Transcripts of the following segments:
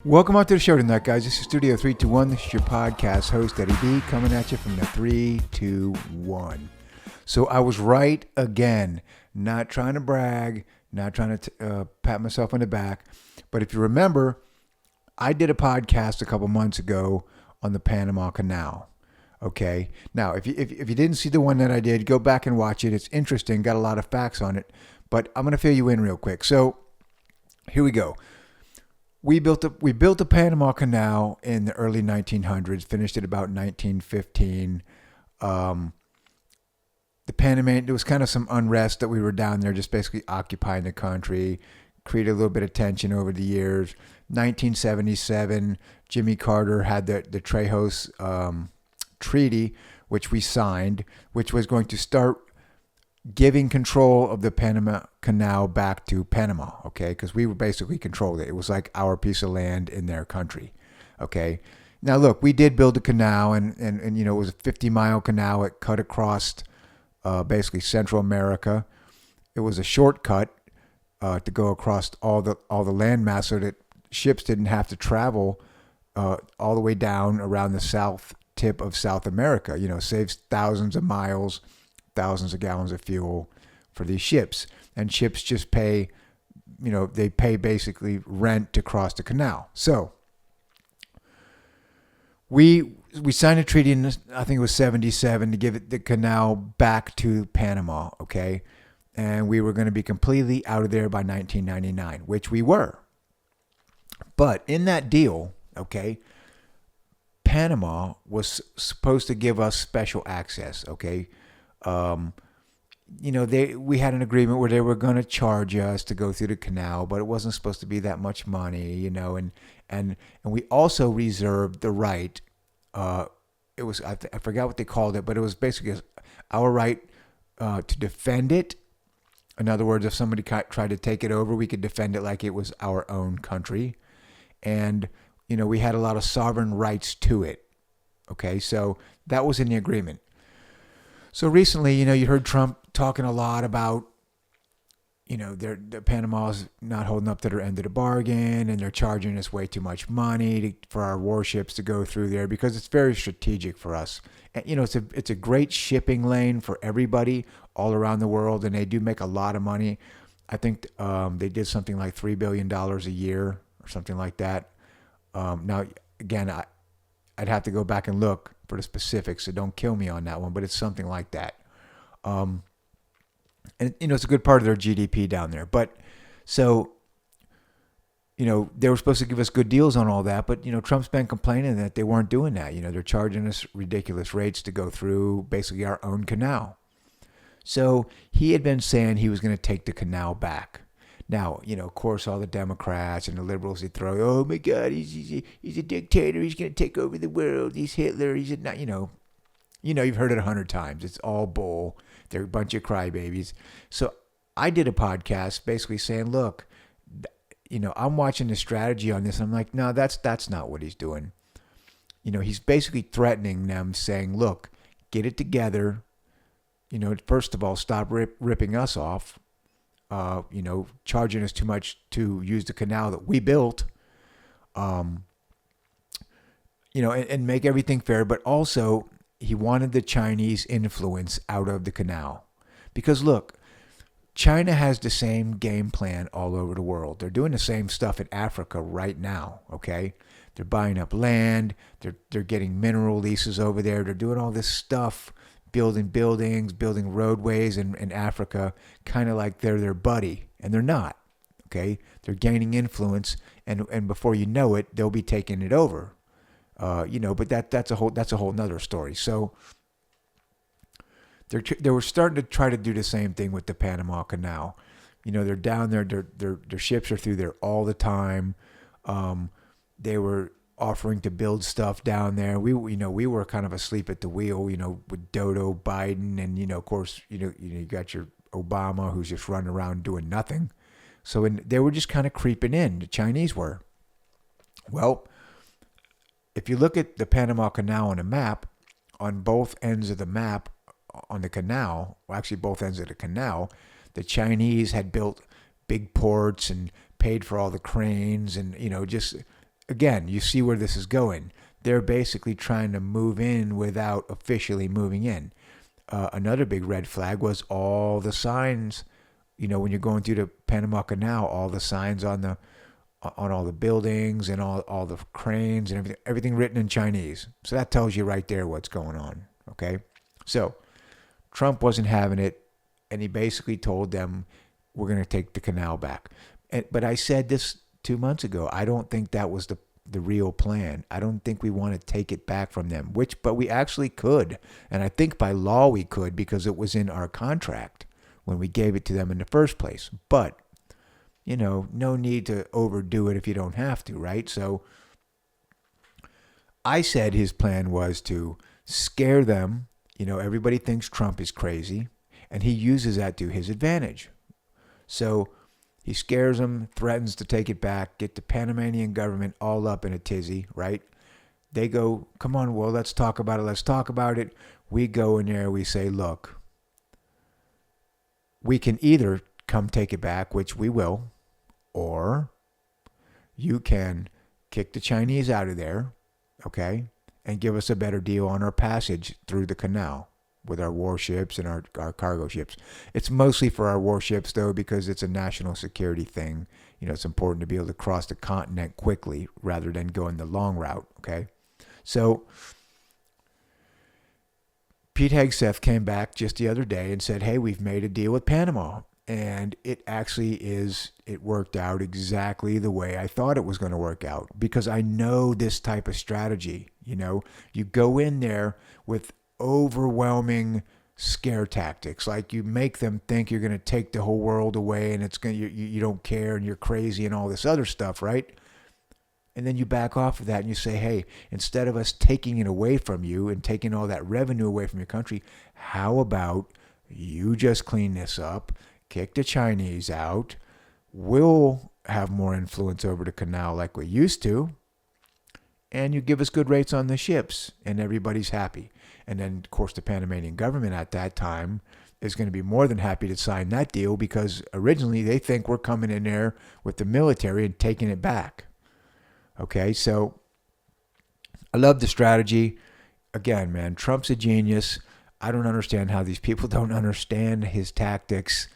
Welcome out to the show tonight, guys. This is Studio 321. This is your podcast host, Eddie B, coming at you from the 321. So I was right again. Not trying to brag, not trying to pat myself on the back. But if you remember, I did a podcast a couple months ago on the Panama Canal. Okay. Now, if you didn't see the one that I did, go back and watch it. It's interesting. Got a lot of facts on it. But I'm going to fill you in real quick. So here we go. We built the Panama Canal in the early 1900s, finished it about 1915. The Panamanian, there was kind of some unrest that we were down there, just basically occupying the country, created a little bit of tension over the years. 1977, Jimmy Carter had the Trejos Treaty, which we signed, which was going to start giving control of the Panama Canal back to Panama, okay? Because we were basically controlled it. It was like our piece of land in their country, okay? Now, look, we did build a canal, and you know, it was a 50-mile canal. It cut across basically Central America. It was a shortcut to go across all the landmass so that ships didn't have to travel all the way down around the south tip of South America. You know, saves thousands of miles, thousands of gallons of fuel for these ships. And ships just pay, you know, they pay basically rent to cross the canal. So we signed a treaty in, I think it was 77, to give the canal back to Panama, okay? And we were going to be completely out of there by 1999, which we were. But in that deal, okay, Panama was supposed to give us special access, okay? You know, we had an agreement where they were going to charge us to go through the canal, but it wasn't supposed to be that much money, you know, and we also reserved the right, it was, I forgot what they called it, but it was basically our right to defend it. In other words, if somebody tried to take it over, we could defend it like it was our own country. And, you know, we had a lot of sovereign rights to it. Okay, so that was in the agreement. So recently, you know, you heard Trump talking a lot about, you know, the Panama's not holding up to their end of the bargain, and they're charging us way too much money for our warships to go through there because it's very strategic for us. And, you know, it's a great shipping lane for everybody all around the world, and they do make a lot of money. I think they did something like $3 billion a year or something like that. Now, again, I'd have to go back and look for the specifics, so don't kill me on that one, but it's something like that. And, you know, it's a good part of their GDP down there. But so, you know, they were supposed to give us good deals on all that, but, you know, Trump's been complaining that they weren't doing that. You know, they're charging us ridiculous rates to go through basically our own canal. So he had been saying he was going to take the canal back. Now, you know, of course, all the Democrats and the liberals, they throw, oh my God, he's a dictator. He's going to take over the world. He's Hitler. He's not, you know, you've heard it 100 times. It's all bull. They're a bunch of crybabies. So I did a podcast basically saying, look, you know, I'm watching the strategy on this. I'm like, no, that's not what he's doing. You know, he's basically threatening them, saying, look, get it together. You know, first of all, stop ripping us off. You know, charging us too much to use the canal that we built, you know, and make everything fair. But also, he wanted the Chinese influence out of the canal. Because look, China has the same game plan all over the world. They're doing the same stuff in Africa right now, okay? They're buying up land. They're getting mineral leases over there. They're doing all this stuff, building buildings, building roadways in Africa, kind of like they're their buddy, and they're not. Okay, they're gaining influence, and before you know it, they'll be taking it over. You know, but that's a whole nother story. So they were starting to try to do the same thing with the Panama Canal. You know, they're down there. Their ships are through there all the time. They were offering to build stuff down there. We were kind of asleep at the wheel, you know, with Dodo, Biden, and, you know, of course, you got your Obama, who's just running around doing nothing. So they were just kind of creeping in. The Chinese were. Well, if you look at the Panama Canal on a map, on both ends of the map on the canal, well, actually both ends of the canal, the Chinese had built big ports and paid for all the cranes and, you know, just again, you see where this is going. They're basically trying to move in without officially moving in. Another big red flag was all the signs. When you're going through the Panama Canal, all the signs on all the buildings and all the cranes and everything written in Chinese. So that tells you right there what's going on. Okay, so Trump wasn't having it, and he basically told them, "We're going to take the canal back." But I said this 2 months ago. I don't think that was the real plan. I don't think we want to take it back from them, but we actually could. And I think by law we could, because it was in our contract when we gave it to them in the first place. But, no need to overdo it if you don't have to, right? So I said his plan was to scare them. Everybody thinks Trump is crazy, and he uses that to his advantage. So he scares them, threatens to take it back, get the Panamanian government all up in a tizzy, right? They go, come on, well, let's talk about it. We go in there, we say, look, we can either come take it back, which we will, or you can kick the Chinese out of there, okay, and give us a better deal on our passage through the canal with our warships and our cargo ships. It's mostly for our warships, though, because it's a national security thing. It's important to be able to cross the continent quickly rather than going the long route, okay? So Pete Hegseth came back just the other day and said, hey, we've made a deal with Panama. And it worked out exactly the way I thought it was going to work out, because I know this type of strategy. You go in there with overwhelming scare tactics, like you make them think you're going to take the whole world away and you don't care and you're crazy and all this other stuff, right? And then you back off of that and you say, hey, instead of us taking it away from you and taking all that revenue away from your country, how about you just clean this up, kick the Chinese out, we'll have more influence over the canal like we used to, and you give us good rates on the ships, and everybody's happy. And then, of course, the Panamanian government at that time is going to be more than happy to sign that deal, because originally they think we're coming in there with the military and taking it back. Okay, so I love the strategy. Again, man, Trump's a genius. I don't understand how these people don't understand his tactics.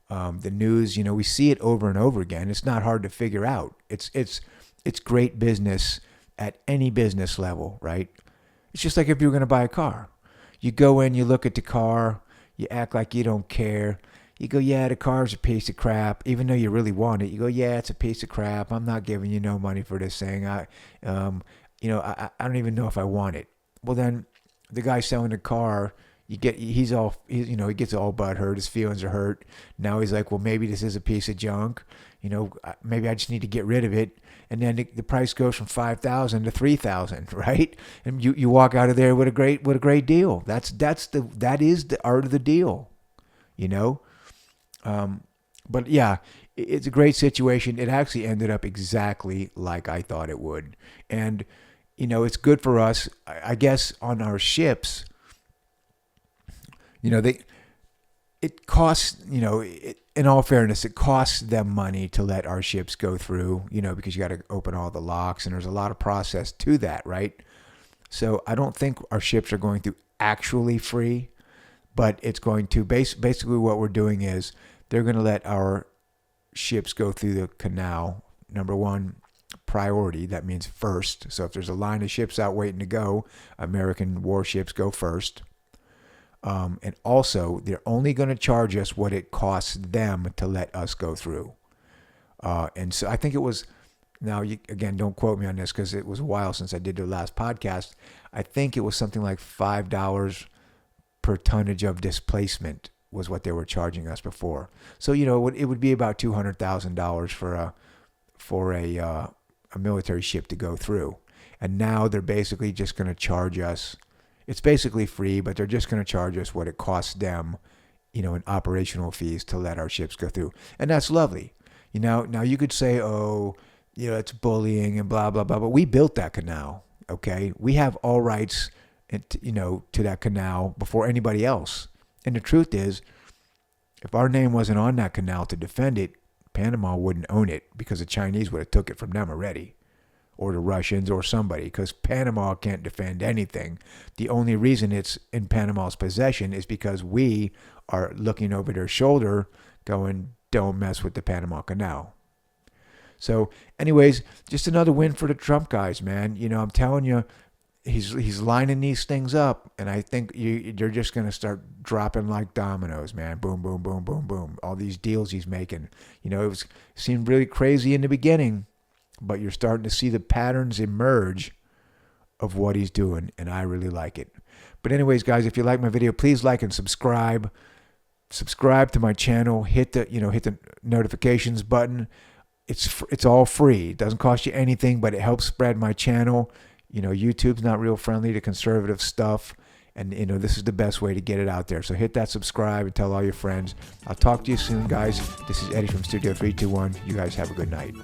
The news, we see it over and over again. It's not hard to figure out. It's great business at any business level, right? It's just like if you were going to buy a car. You go in, you look at the car, you act like you don't care. You go, yeah, the car's a piece of crap. Even though you really want it, you go, yeah, it's a piece of crap. I'm not giving you no money for this thing. I don't even know if I want it. Well, then the guy selling the car, he gets all butthurt. His feelings are hurt. Now he's like, well, maybe this is a piece of junk. Maybe I just need to get rid of it. And then the price goes from $5,000 to $3,000, right? And you walk out of there with a great deal. That is the art of the deal, But yeah, it's a great situation. It actually ended up exactly like I thought it would, and it's good for us, I guess, on our ships. It costs, in all fairness, it costs them money to let our ships go through, because you got to open all the locks and there's a lot of process to that, right? So I don't think our ships are going through actually free, but it's going to, basically what we're doing is they're going to let our ships go through the canal. Number one, priority, that means first. So if there's a line of ships out waiting to go, American warships go first. And also, they're only going to charge us what it costs them to let us go through. And so I think it was, now, again, don't quote me on this because it was a while since I did the last podcast. I think it was something like $5 per tonnage of displacement was what they were charging us before. So, it would be about $200,000 for a military ship to go through. And now they're basically just going to charge us. It's basically free, but they're just going to charge us what it costs them, in operational fees to let our ships go through. And that's lovely. Now you could say, it's bullying and blah, blah, blah, but we built that canal, okay? We have all rights, to that canal before anybody else. And the truth is, if our name wasn't on that canal to defend it, Panama wouldn't own it because the Chinese would have took it from them already. or the Russians or somebody, because Panama can't defend anything. The only reason it's in Panama's possession is because we are looking over their shoulder going, don't mess with the Panama Canal. So anyways, just another win for the Trump guys, man. I'm telling you, he's lining these things up, and I think you're just going to start dropping like dominoes, man. Boom, boom, boom, boom, boom. All these deals he's making. It seemed really crazy in the beginning, but you're starting to see the patterns emerge of what he's doing, and I really like it. But anyways, guys, if you like my video, please like and subscribe. Subscribe to my channel. Hit the notifications button. It's all free. It doesn't cost you anything, but it helps spread my channel. YouTube's not real friendly to conservative stuff, and this is the best way to get it out there. So hit that subscribe and tell all your friends. I'll talk to you soon, guys. This is Eddie from Studio 321. You guys have a good night.